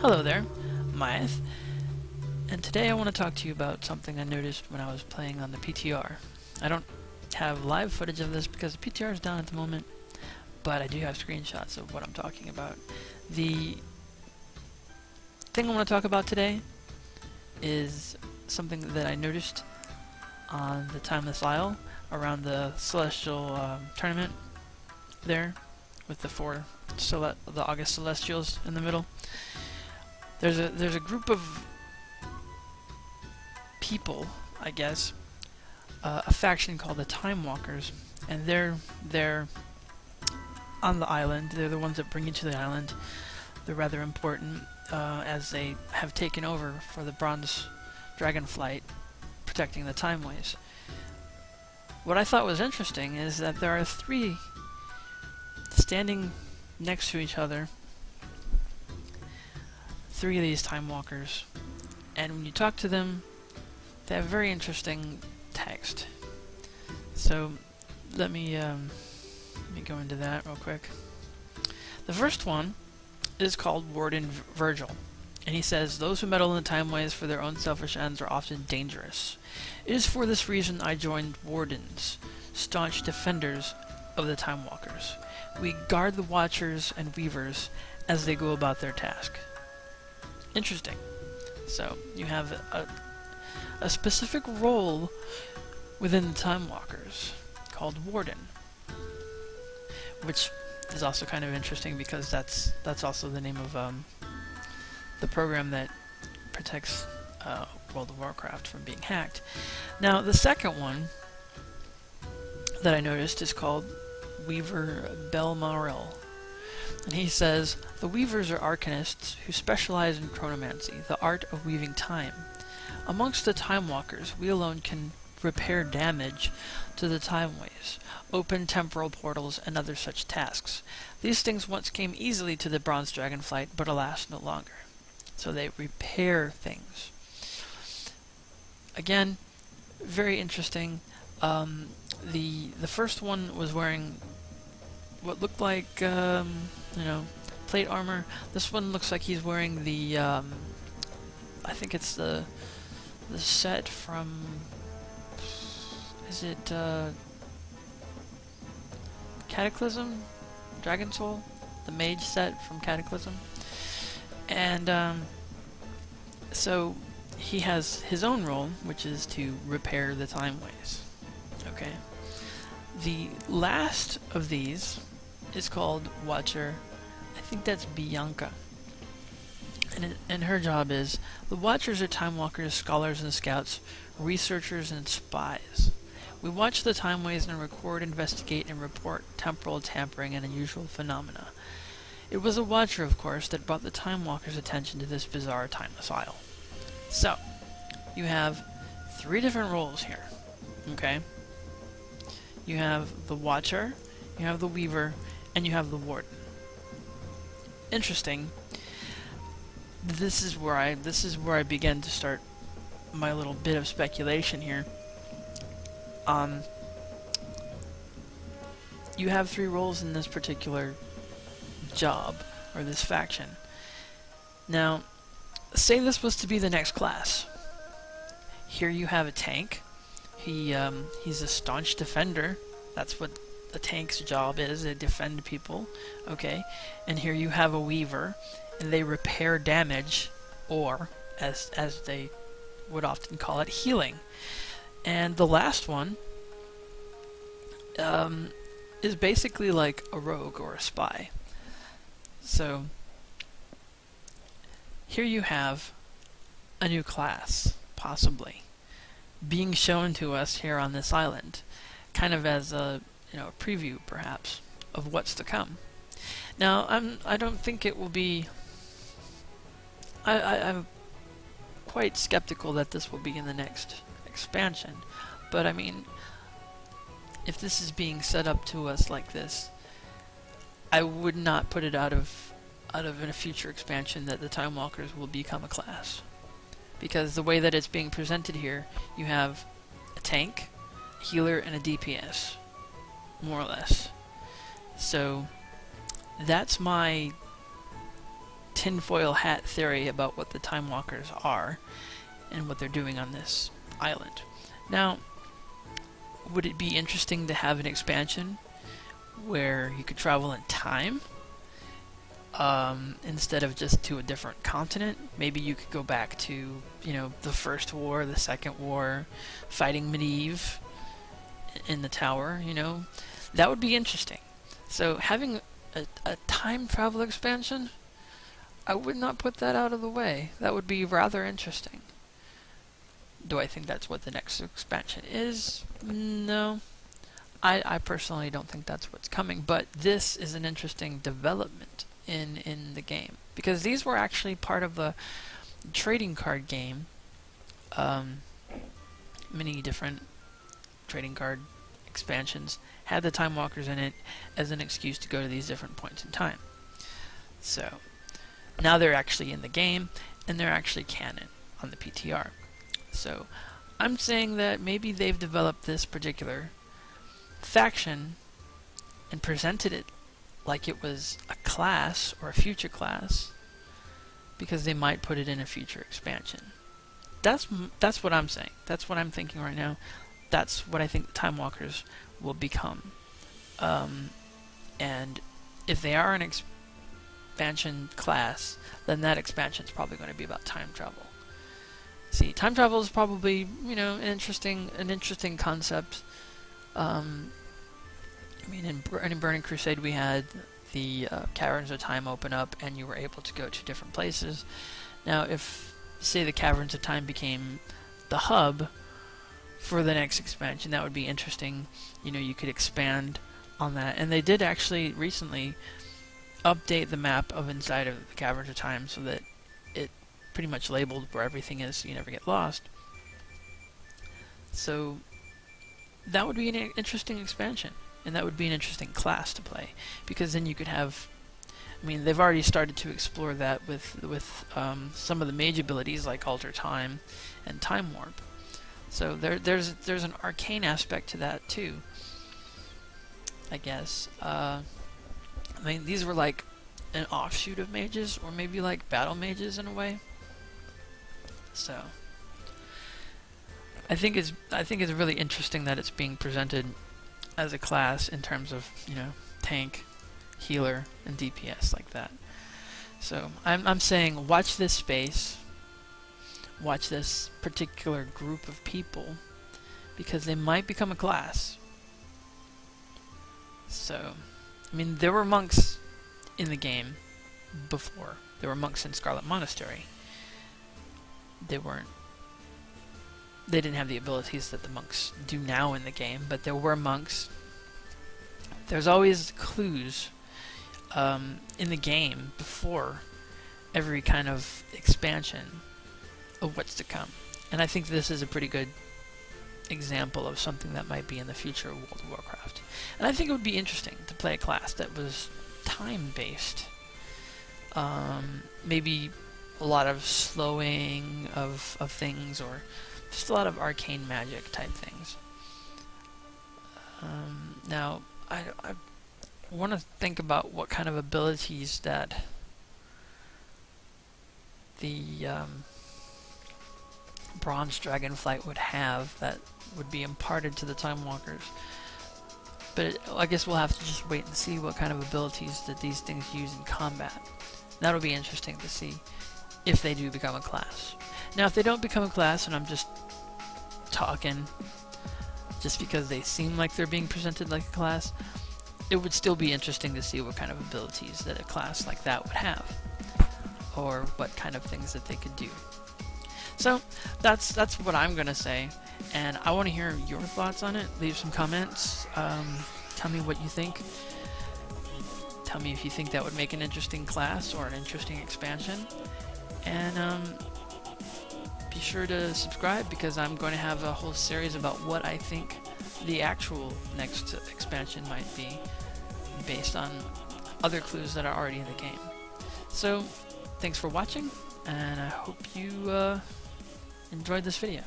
Hello there, Myth, and today I want to talk to you about something I noticed when I was playing on the PTR. I don't have live footage of this because the PTR is down at the moment, but I do have screenshots of what I'm talking about. The thing I want to talk about today is something that I noticed on the Timeless Isle around the Celestial tournament there, with the the August Celestials in the middle. There's a group of people, I guess, a faction called the Timewalkers, and they're on the island. They're the ones that bring you to the island. They're rather important as they have taken over for the Bronze Dragonflight, protecting the Timeways. What I thought was interesting is that there are three standing next to each other. Three of these Timewalkers, and when you talk to them, they have very interesting text. So let me go into that real quick. The first one is called Warden Virgil, and he says, "Those who meddle in the Timeways for their own selfish ends are often dangerous. It is for this reason I joined Wardens, staunch defenders of the Timewalkers. We guard the Watchers and Weavers as they go about their task." Interesting. So you have a specific role within the Timewalkers called Warden, which is also kind of interesting because that's also the name of the program that protects World of Warcraft from being hacked. Now the second one that I noticed is called Weaver Belmaril. And he says, "The Weavers are arcanists who specialize in chronomancy, the art of weaving time. Amongst the Timewalkers, we alone can repair damage to the Timeways, open temporal portals, and other such tasks. These things once came easily to the Bronze Dragonflight, but alas, no longer." So they repair things. Again, very interesting. The first one was wearing what looked like plate armor. This one looks like he's wearing the I think it's the set from, is it Cataclysm? Dragon Soul? The mage set from Cataclysm. And so he has his own role, which is to repair the Timeways. Okay. The last of these is called Watcher. I think that's Bianca. And her job is, the Watchers are Timewalkers, scholars and scouts, researchers and spies. We watch the Timeways and record, investigate, and report temporal tampering and unusual phenomena. It was a Watcher, of course, that brought the Timewalkers' attention to this bizarre Timeless Isle. So, you have three different roles here. Okay? You have the Watcher, you have the Weaver, and you have the Warden. Interesting. This is where I began to start my little bit of speculation here. You have three roles in this particular job, or this faction. Now, say this was to be the next class. Here you have a tank. He's a staunch defender. That's what the tank's job is. They defend people. Okay? And here you have a Weaver, and they repair damage, or as they would often call it, healing. And the last one is basically like a rogue or a spy. So here you have a new class, possibly, being shown to us here on this island, kind of as a preview, perhaps, of what's to come. Now, I don't think it will be. I'm quite skeptical that this will be in the next expansion, but I mean, if this is being set up to us like this, I would not put it out of in a future expansion that the Timewalkers will become a class. Because the way that it's being presented here, you have a tank, a healer, and a DPS, more or less. So that's my tinfoil hat theory about what the Timewalkers are and what they're doing on this island. Now, would it be interesting to have an expansion where you could travel in time instead of just to a different continent? Maybe you could go back to, you know, the First War, the Second War, fighting Medivh in the tower, you know. That would be interesting. So having a time travel expansion, I would not put that out of the way. That would be rather interesting. Do I think that's what the next expansion is? No. I personally don't think that's what's coming, but this is an interesting development in the game, because these were actually part of the trading card game. Many different trading card expansions had the Timewalkers in it as an excuse to go to these different points in time. So now they're actually in the game, and they're actually canon on the PTR. So I'm saying that maybe they've developed this particular faction and presented it like it was a class or a future class, because they might put it in a future expansion. That's what I'm saying. That's what I'm thinking right now. That's what I think the Timewalkers will become. And if they are an expansion class, then that expansion is probably going to be about time travel. See, time travel is probably, you know, an interesting concept. I mean, in Burning Crusade, we had the Caverns of Time open up, and you were able to go to different places. Now, if, say, the Caverns of Time became the hub for the next expansion, that would be interesting. You know, you could expand on that. And they did actually recently update the map of inside of the Caverns of Time so that it pretty much labeled where everything is so you never get lost. So that would be an interesting expansion, and that would be an interesting class to play, because then you could have, I mean, they've already started to explore that with some of the mage abilities like Alter Time and Time Warp. So there's an arcane aspect to that too, I guess. I mean, these were like an offshoot of mages, or maybe like battle mages in a way. So I think it's really interesting that it's being presented as a class in terms of, you know, tank, healer, and DPS like that. So I'm saying watch this space, watch this particular group of people, because they might become a class. So, I mean, there were monks in the game before. There were monks in Scarlet Monastery. They didn't have the abilities that the monks do now in the game, but there were monks. There's always clues in the game before every kind of expansion of what's to come. And I think this is a pretty good example of something that might be in the future of World of Warcraft. And I think it would be interesting to play a class that was time-based. Maybe a lot of slowing of things, or just a lot of arcane magic type things. Now, I want to think about what kind of abilities that the Bronze Dragonflight would have that would be imparted to the Timewalkers. But I guess we'll have to just wait and see what kind of abilities that these things use in combat. That'll be interesting to see if they do become a class. Now, if they don't become a class, and I'm just talking just because they seem like they're being presented like a class, it would still be interesting to see what kind of abilities that a class like that would have, or what kind of things that they could do. So that's what I'm gonna say, and I want to hear your thoughts on it. Leave some comments. Tell me what you think. Tell me if you think that would make an interesting class or an interesting expansion, and be sure to subscribe, because I'm going to have a whole series about what I think the actual next expansion might be, based on other clues that are already in the game. So, thanks for watching, and I hope you enjoyed this video.